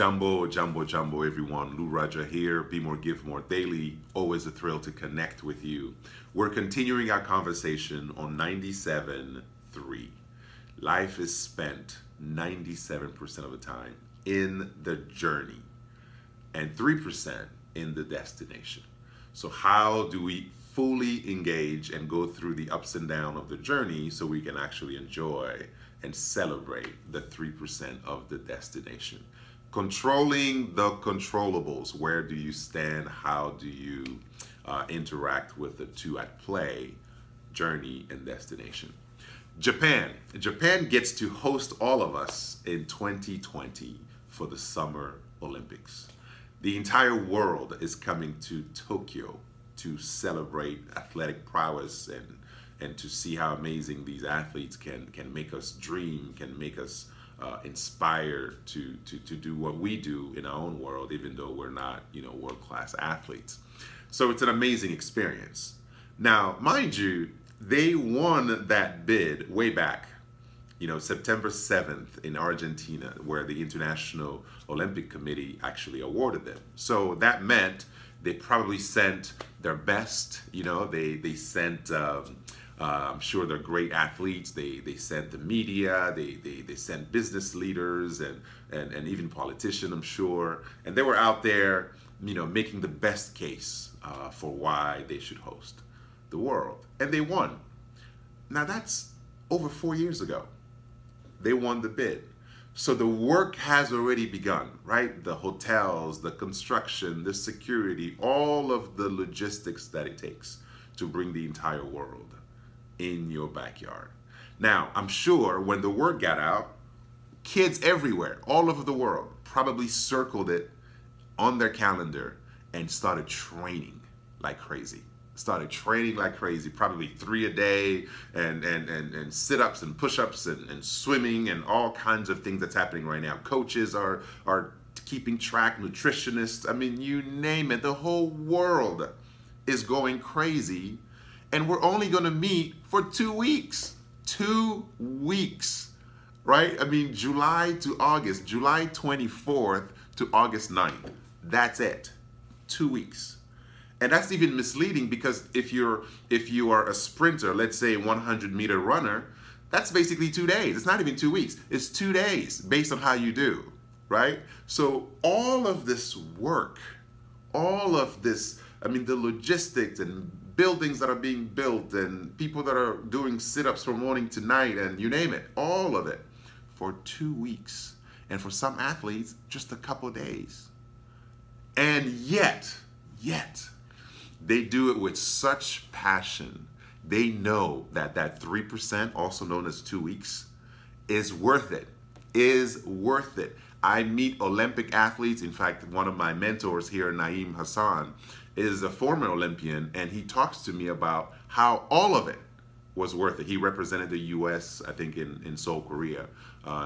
Jumbo, jumbo, jumbo, everyone. Radja here. Be More, Give More Daily. Always a thrill to connect with you. We're continuing our conversation on 97.3. Life is spent 97% of the time in the journey and 3% in the destination. So how do we fully engage and go through the ups and downs of the journey so we can actually enjoy and celebrate the 3% of the destination? Controlling the controllables. Where do you stand? How do you interact with the two at play, journey and destination? Japan gets to host all of us in 2020 for the Summer Olympics. The entire world is coming to Tokyo to celebrate athletic prowess and to see how amazing these athletes can make us dream, can make us inspired to do what we do in our own world, even though we're not, world-class athletes. So it's an amazing experience. Now, mind you, they won that bid way back, September 7th in Argentina, where the International Olympic Committee actually awarded them. So that meant they probably sent their best, they sent, I'm sure they're great athletes. They sent the media, they sent business leaders and even politicians, I'm sure. And they were out there, making the best case for why they should host the world. And they won. Now that's over 4 years ago. They won the bid. So the work has already begun, right? The hotels, the construction, the security, all of the logistics that it takes to bring the entire world in your backyard. Now, I'm sure when the word got out, kids everywhere, all over the world, probably circled it on their calendar and started training like crazy. Probably 3 a day and sit-ups and push-ups and swimming and all kinds of things that's happening right now. Coaches are keeping track, nutritionists, I mean, you name it. The whole world is going crazy. And we're only going to meet for 2 weeks. 2 weeks, right? I mean, July to August, July 24th to August 9th. That's it. 2 weeks. And that's even misleading because if you are a sprinter, let's say 100-meter runner, that's basically 2 days. It's not even 2 weeks. It's 2 days based on how you do, right? So all of this work, all of this, I mean, the logistics and buildings that are being built and people that are doing sit-ups from morning to night and you name it, all of it for 2 weeks. And for some athletes, just a couple of days. And yet, they do it with such passion. They know that that 3%, also known as 2 weeks, is worth it, I meet Olympic athletes. In fact, one of my mentors here, Naeem Hassan, is a former Olympian, and he talks to me about how all of it was worth it. He represented the U.S., I think, in Seoul, Korea,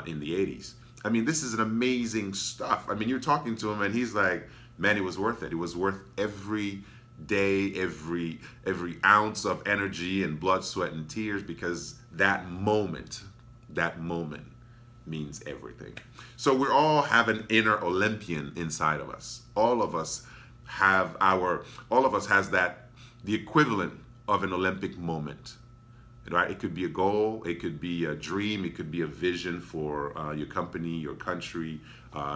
in the 80s. I mean, this is an amazing stuff. I mean, you're talking to him, and he's like, man, it was worth it. It was worth every day, every ounce of energy and blood, sweat, and tears, because that moment means everything. So we all have an inner Olympian inside of us. All of us has the equivalent of an Olympic moment, right? It could be a goal, it could be a dream, it could be a vision for your company, your country,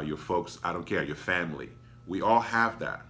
your folks, I don't care, your family. We all have that.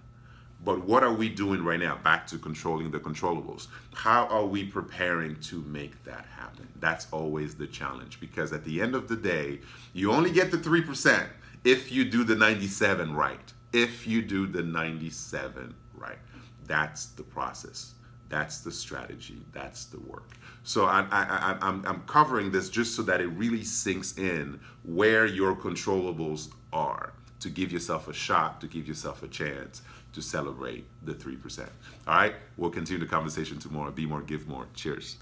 But what are we doing right now? Back to controlling the controllables. How are we preparing to make that happen? That's always the challenge, because at the end of the day, you only get the 3% if you do the 97 right. If you do the 97 right. That's the process. That's the strategy. That's the work. So I'm covering this just so that it really sinks in where your controllables are, to give yourself a shot, to give yourself a chance to celebrate the 3%. All right, we'll continue the conversation tomorrow. Be more, give more. Cheers.